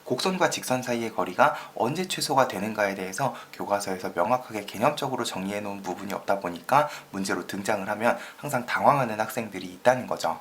곡선과 직선 사이의 거리가 언제 최소가 되는가에 대해서 교과서에서 명확하게 개념적으로 정리해 놓은 부분이 없다 보니까 문제로 등장을 하면 항상 당황하는 학생들이 있다는 거죠.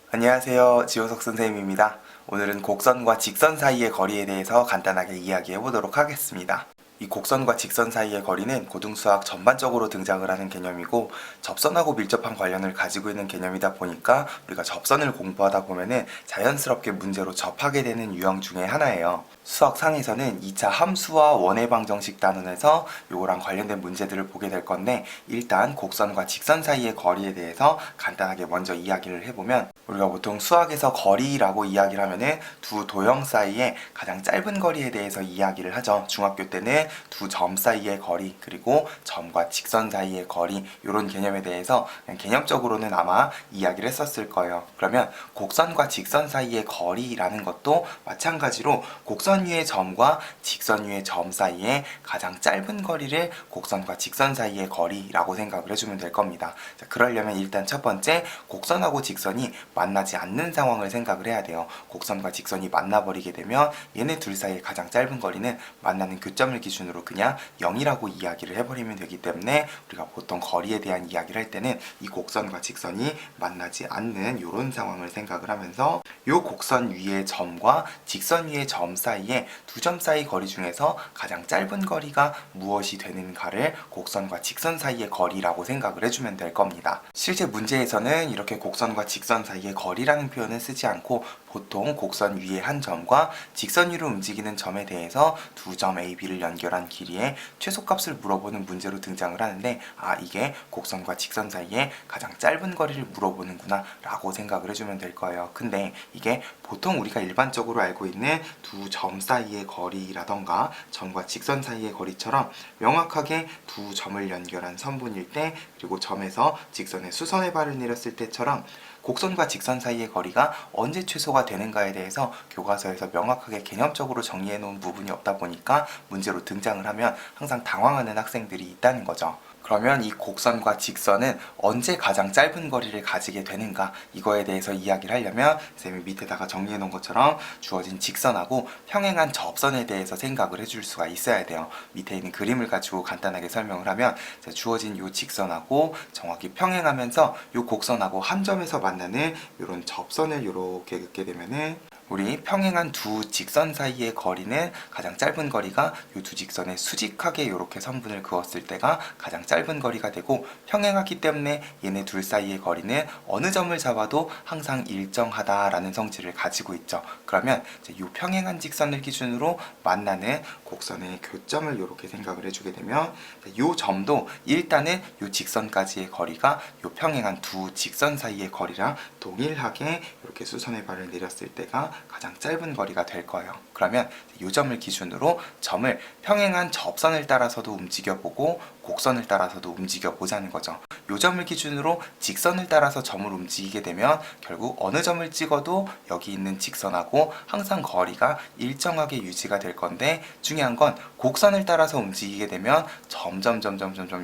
안녕하세요. 지호석 선생님입니다. 오늘은 곡선과 직선 사이의 거리에 대해서 간단하게 이야기해 보도록 하겠습니다. 이 곡선과 직선 사이의 거리는 고등수학 전반적으로 등장을 하는 개념이고 접선하고 밀접한 관련을 가지고 있는 개념이다 보니까 우리가 접선을 공부하다 보면은 자연스럽게 문제로 접하게 되는 유형 중에 하나예요. 수학상에서는 2차 함수와 원의 방정식 단원에서 요거랑 관련된 문제들을 보게 될 건데 일단 곡선과 직선 사이의 거리에 대해서 간단하게 먼저 이야기를 해보면 우리가 보통 수학에서 거리라고 이야기를 하면은 두 도형 사이의 가장 짧은 거리에 대해서 이야기를 하죠. 중학교 때는 두 점 사이의 거리 그리고 점과 직선 사이의 거리 이런 개념에 대해서 그냥 개념적으로는 아마 이야기를 했었을 거예요. 그러면 곡선과 직선 사이의 거리라는 것도 마찬가지로 곡선 위의 점과 직선 위의 점 사이의 가장 짧은 거리를 곡선과 직선 사이의 거리라고 생각을 해주면 될 겁니다. 자, 그러려면 일단 첫 번째 곡선하고 직선이 만나지 않는 상황을 생각을 해야 돼요. 곡선과 직선이 만나버리게 되면 얘네 둘 사이의 가장 짧은 거리는 만나는 교점을 기준으로 그냥 0이라고 이야기를 해버리면 되기 때문에 우리가 보통 거리에 대한 이야기를 할 때는 이 곡선과 직선이 만나지 않는 이런 상황을 생각을 하면서 이 곡선 위의 점과 직선 위의 점 사이에 두 점 사이 거리 중에서 가장 짧은 거리가 무엇이 되는가를 곡선과 직선 사이의 거리라고 생각을 해주면 될 겁니다. 실제 문제에서는 이렇게 곡선과 직선 사이의 거리라는 표현을 쓰지 않고 보통 곡선 위의 한 점과 직선 위로 움직이는 점에 대해서 두 점 A, B를 연결한 길이의 최소값을 물어보는 문제로 등장을 하는데 이게 곡선과 직선 사이의 가장 짧은 거리를 물어보는구나 라고 생각을 해주면 될 거예요. 근데 이게 보통 우리가 일반적으로 알고 있는 두 점 사이의 거리라던가 점과 직선 사이의 거리처럼 명확하게 두 점을 연결한 선분일 때 그리고 점에서 직선에 수선의 발을 내렸을 때처럼 곡선과 직선 사이의 거리가 언제 최소가 되는가에 대해서 교과서에서 명확하게 개념적으로 정리해 놓은 부분이 없다 보니까 문제로 등장을 하면 항상 당황하는 학생들이 있다는 거죠. 그러면 이 곡선과 직선은 언제 가장 짧은 거리를 가지게 되는가 이거에 대해서 이야기를 하려면 쌤이 밑에다가 정리해 놓은 것처럼 주어진 직선하고 평행한 접선에 대해서 생각을 해줄 수가 있어야 돼요. 밑에 있는 그림을 가지고 간단하게 설명을 하면 주어진 이 직선하고 정확히 평행하면서 이 곡선하고 한 점에서 만나는 이런 접선을 이렇게 긋게 되면은 우리 평행한 두 직선 사이의 거리는 가장 짧은 거리가 이 두 직선에 수직하게 이렇게 선분을 그었을 때가 가장 짧은 거리가 되고 평행하기 때문에 얘네 둘 사이의 거리는 어느 점을 잡아도 항상 일정하다라는 성질을 가지고 있죠. 그러면 이 평행한 직선을 기준으로 만나는 곡선의 교점을 이렇게 생각을 해주게 되면 이 점도 일단은 이 직선까지의 거리가 이 평행한 두 직선 사이의 거리랑 동일하게 이렇게 수선의 발을 내렸을 때가 가장 짧은 거리가 될 거예요. 그러면 이 점을 기준으로 점을 평행한 접선을 따라서도 움직여보고 곡선을 따라서도 움직여보자는 거죠. 이 점을 기준으로 직선을 따라서 점을 움직이게 되면 결국 어느 점을 찍어도 여기 있는 직선하고 항상 거리가 일정하게 유지가 될 건데 중요한 건 곡선을 따라서 움직이게 되면 점점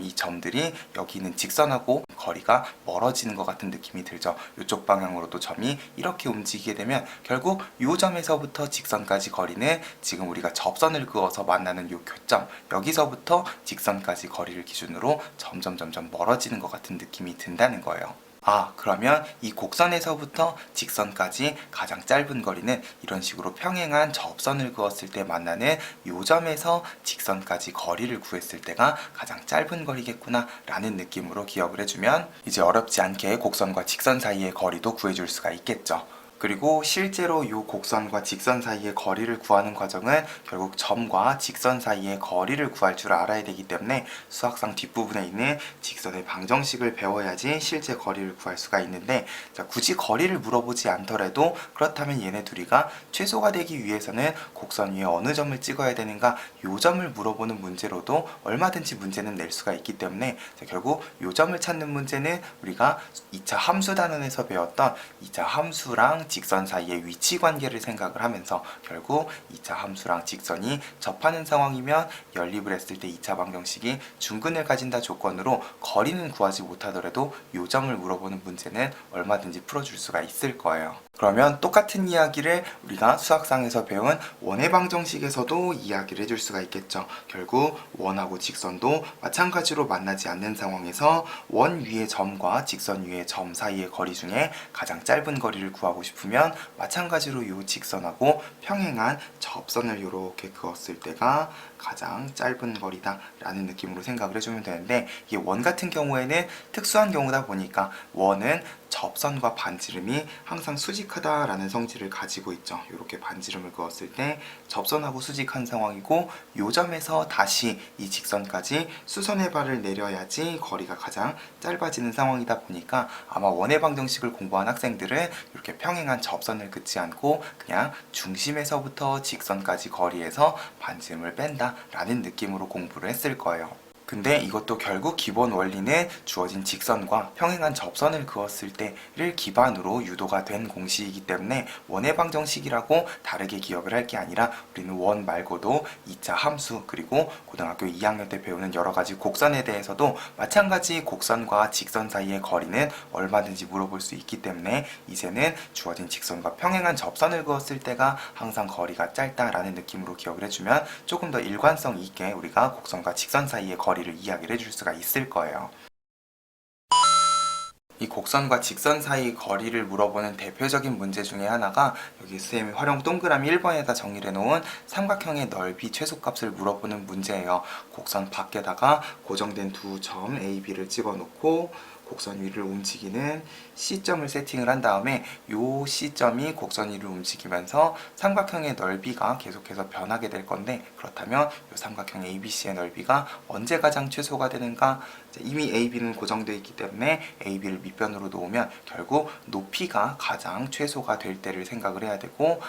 이 점들이 여기 있는 직선하고 거리가 멀어지는 것 같은 느낌이 들죠. 이쪽 방향으로도 점이 이렇게 움직이게 되면 결국 이 점에서부터 직선까지 거리는 지금 우리가 접선을 그어서 만나는 이 교점 여기서부터 직선까지 거리를 기준으로 점점 멀어지는 것 같은 느낌이 든다는 거예요. 그러면 이 곡선에서부터 직선까지 가장 짧은 거리는 이런 식으로 평행한 접선을 그었을 때 만나는 이 점에서 직선까지 거리를 구했을 때가 가장 짧은 거리겠구나 라는 느낌으로 기억을 해주면 이제 어렵지 않게 곡선과 직선 사이의 거리도 구해줄 수가 있겠죠. 그리고 실제로 이 곡선과 직선 사이의 거리를 구하는 과정은 결국 점과 직선 사이의 거리를 구할 줄 알아야 되기 때문에 수학상 뒷부분에 있는 직선의 방정식을 배워야지 실제 거리를 구할 수가 있는데 굳이 거리를 물어보지 않더라도 그렇다면 얘네 둘이가 최소가 되기 위해서는 곡선 위에 어느 점을 찍어야 되는가 이 점을 물어보는 문제로도 얼마든지 문제는 낼 수가 있기 때문에 결국 이 점을 찾는 문제는 우리가 2차 함수 단원에서 배웠던 2차 함수랑 직선 사이의 위치 관계를 생각을 하면서 결국 2차 함수랑 직선이 접하는 상황이면 연립을 했을 때 2차 방정식이 중근을 가진다 조건으로 거리는 구하지 못하더라도 요 점을 물어보는 문제는 얼마든지 풀어줄 수가 있을 거예요. 그러면 똑같은 이야기를 우리가 수학상에서 배운 원의 방정식에서도 이야기를 해줄 수가 있겠죠. 결국 원하고 직선도 마찬가지로 만나지 않는 상황에서 원 위의 점과 직선 위의 점 사이의 거리 중에 가장 짧은 거리를 구하고 싶으면 마찬가지로 이 직선하고 평행한 접선을 이렇게 그었을 때가 가장 짧은 거리다 라는 느낌으로 생각을 해주면 되는데, 이 원 같은 경우에는 특수한 경우다 보니까 원은 접선과 반지름이 항상 수직하다라는 성질을 가지고 있죠. 이렇게 반지름을 그었을 때 접선하고 수직한 상황이고, 요 점에서 다시 이 직선까지 수선의 발을 내려야지 거리가 가장 짧아지는 상황이다 보니까 아마 원의 방정식을 공부한 학생들은 이렇게 평행한 접선을 긋지 않고 그냥 중심에서부터 직선까지 거리에서 반지름을 뺀다 라는 느낌으로 공부를 했을 거예요. 근데 이것도 결국 기본 원리는 주어진 직선과 평행한 접선을 그었을 때를 기반으로 유도가 된 공식이기 때문에 원의 방정식이라고 다르게 기억을 할 게 아니라 우리는 원 말고도 2차 함수, 그리고 고등학교 2학년 때 배우는 여러 가지 곡선에 대해서도 마찬가지 곡선과 직선 사이의 거리는 얼마든지 물어볼 수 있기 때문에 이제는 주어진 직선과 평행한 접선을 그었을 때가 항상 거리가 짧다라는 느낌으로 기억을 해주면 조금 더 일관성 있게 우리가 곡선과 직선 사이의 거리를 이야기를 해줄 수가 있을 거예요. 이 곡선과 직선 사이 거리를 물어보는 대표적인 문제 중에 하나가 여기 쌤이 활용 동그라미 1번에다 정의를 해놓은 삼각형의 넓이 최소값을 물어보는 문제예요. 곡선 밖에다가 고정된 두 점 A, B를 찍어놓고 곡선 위를 움직이는 C점을 세팅을 한 다음에 이 C점이 곡선 위를 움직이면서 삼각형의 넓이가 계속해서 변하게 될 건데, 그렇다면 이 삼각형 ABC의 넓이가 언제 가장 최소가 되는가? 이미 AB는 고정되어 있기 때문에 AB를 밑변으로 놓으면 결국 높이가 가장 최소가 될 때를 생각을 해야 되고,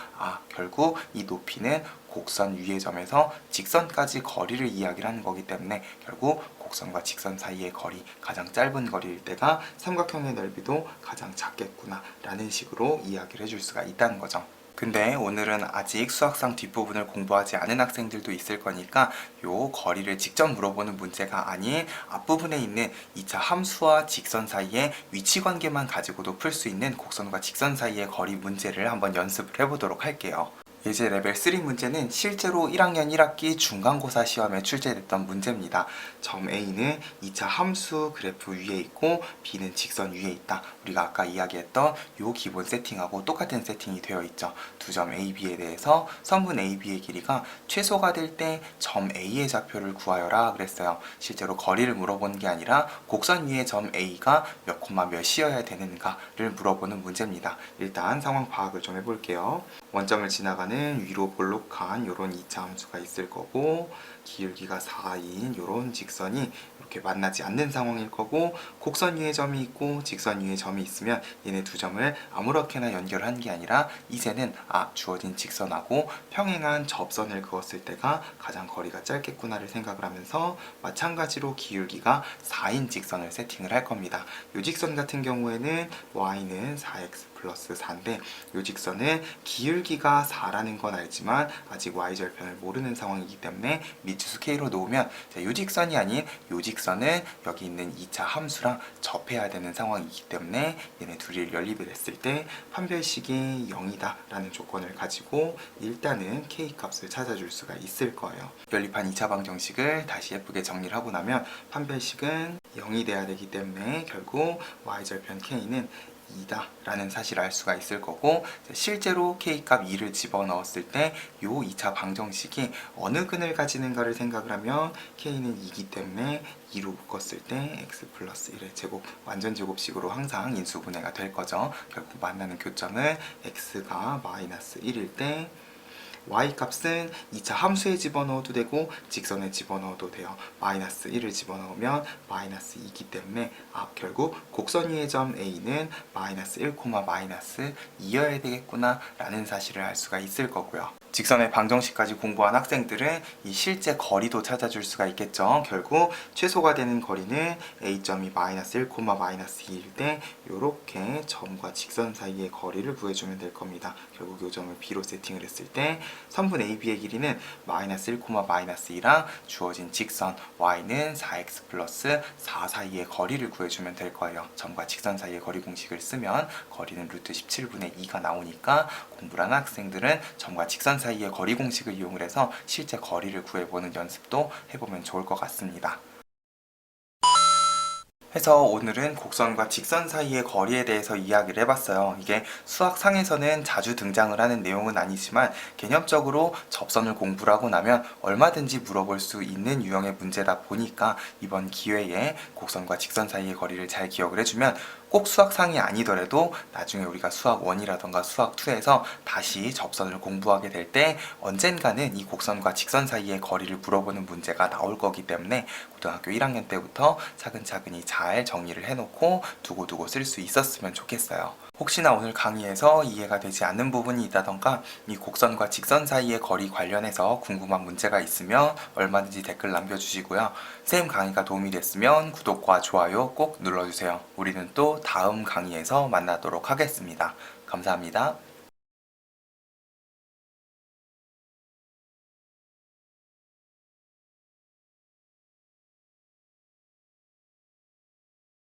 결국 이 높이는 곡선 위의 점에서 직선까지 거리를 이야기를 하는 거기 때문에 결국 곡선과 직선 사이의 거리, 가장 짧은 거리일 때가 삼각형의 넓이도 가장 작겠구나 라는 식으로 이야기를 해줄 수가 있다는 거죠. 근데 오늘은 아직 수학상 뒷부분을 공부하지 않은 학생들도 있을 거니까 요 거리를 직접 물어보는 문제가 아닌 앞부분에 있는 2차 함수와 직선 사이의 위치 관계만 가지고도 풀 수 있는 곡선과 직선 사이의 거리 문제를 한번 연습을 해보도록 할게요. 예제 레벨 3 문제는 실제로 1학년 1학기 중간고사 시험에 출제됐던 문제입니다. 점 A는 2차 함수 그래프 위에 있고 B는 직선 위에 있다. 우리가 아까 이야기했던 요 기본 세팅하고 똑같은 세팅이 되어 있죠. 두 점 A, B에 대해서 선분 A, B의 길이가 최소가 될 때 점 A의 좌표를 구하여라 그랬어요. 실제로 거리를 물어보는 게 아니라 곡선 위에 점 A가 몇 콤마 몇이어야 되는가를 물어보는 문제입니다. 일단 상황 파악을 좀 해볼게요. 원점을 지나가는 위로 볼록한 요런 2차 함수가 있을 거고, 기울기가 4인 요런 직선이 이렇게 만나지 않는 상황일 거고, 곡선 위에 점이 있고 직선 위에 점이 있으면 얘네 두 점을 아무렇게나 연결한 게 아니라 이제는 주어진 직선하고 평행한 접선을 그었을 때가 가장 거리가 짧겠구나를 생각을 하면서 마찬가지로 기울기가 4인 직선을 세팅을 할 겁니다. 이 직선 같은 경우에는 y는 4x 플러스 4인데 이 직선은 기울기가 4라는 건 알지만 아직 y절편을 모르는 상황이기 때문에 미지수 k로 놓으면 이 직선이 아닌 이 직선은 여기 있는 2차 함수랑 접해야 되는 상황이기 때문에 얘네 둘이 연립을 했을 때 판별식이 0이다 라는 조건을 가지고 일단은 k 값을 찾아줄 수가 있을 거예요. 연립한 2차 방정식을 다시 예쁘게 정리를 하고 나면 판별식은 0이 돼야 되기 때문에 결국 y절편 k는 2다 라는 사실을 알 수가 있을 거고, 실제로 k값 2를 집어넣었을 때 이 2차 방정식이 어느 근을 가지는가를 생각을 하면 k는 2이기 때문에 2로 묶었을 때 x 플러스 1의 제곱, 완전 제곱식으로 항상 인수분해가 될 거죠. 결국 만나는 교점은 x가 마이너스 1일 때 y값은 2차 함수에 집어넣어도 되고 직선에 집어넣어도 돼요. 마이너스 1을 집어넣으면 마이너스 2이기 때문에 결국 곡선 위의 점 A는 마이너스 1, 마이너스 2여야 되겠구나 라는 사실을 알 수가 있을 거고요. 직선의 방정식까지 공부한 학생들은 이 실제 거리도 찾아줄 수가 있겠죠. 결국 최소가 되는 거리는 A점이 마이너스 1, 마이너스 2일 때 이렇게 점과 직선 사이의 거리를 구해주면 될 겁니다. 결국 이 점을 B로 세팅을 했을 때 선분 AB의 길이는 마이너스 1, 마이너스 2랑 주어진 직선 y는 4x 플러스 4 사이의 거리를 구해주면 될 거예요. 점과 직선 사이의 거리 공식을 쓰면 거리는 루트 17분의 2가 나오니까 공부를 하는 학생들은 점과 직선 사이의 거리 공식을 이용을 해서 실제 거리를 구해보는 연습도 해보면 좋을 것 같습니다. 해서 오늘은 곡선과 직선 사이의 거리에 대해서 이야기를 해봤어요. 이게 수학상에서는 자주 등장을 하는 내용은 아니지만 개념적으로 접선을 공부를 하고 나면 얼마든지 물어볼 수 있는 유형의 문제다 보니까 이번 기회에 곡선과 직선 사이의 거리를 잘 기억을 해주면 꼭 수학상이 아니더라도 나중에 우리가 수학 1이라던가 수학 2에서 다시 접선을 공부하게 될 때 언젠가는 이 곡선과 직선 사이의 거리를 물어보는 문제가 나올 거기 때문에 고등학교 1학년 때부터 차근차근히 잘 정리를 해놓고 두고두고 쓸 수 있었으면 좋겠어요. 혹시나 오늘 강의에서 이해가 되지 않는 부분이 있다던가 이 곡선과 직선 사이의 거리 관련해서 궁금한 문제가 있으면 얼마든지 댓글 남겨주시고요. 선생님 강의가 도움이 됐으면 구독과 좋아요 꼭 눌러주세요. 우리는 또 다음 강의에서 만나도록 하겠습니다. 감사합니다.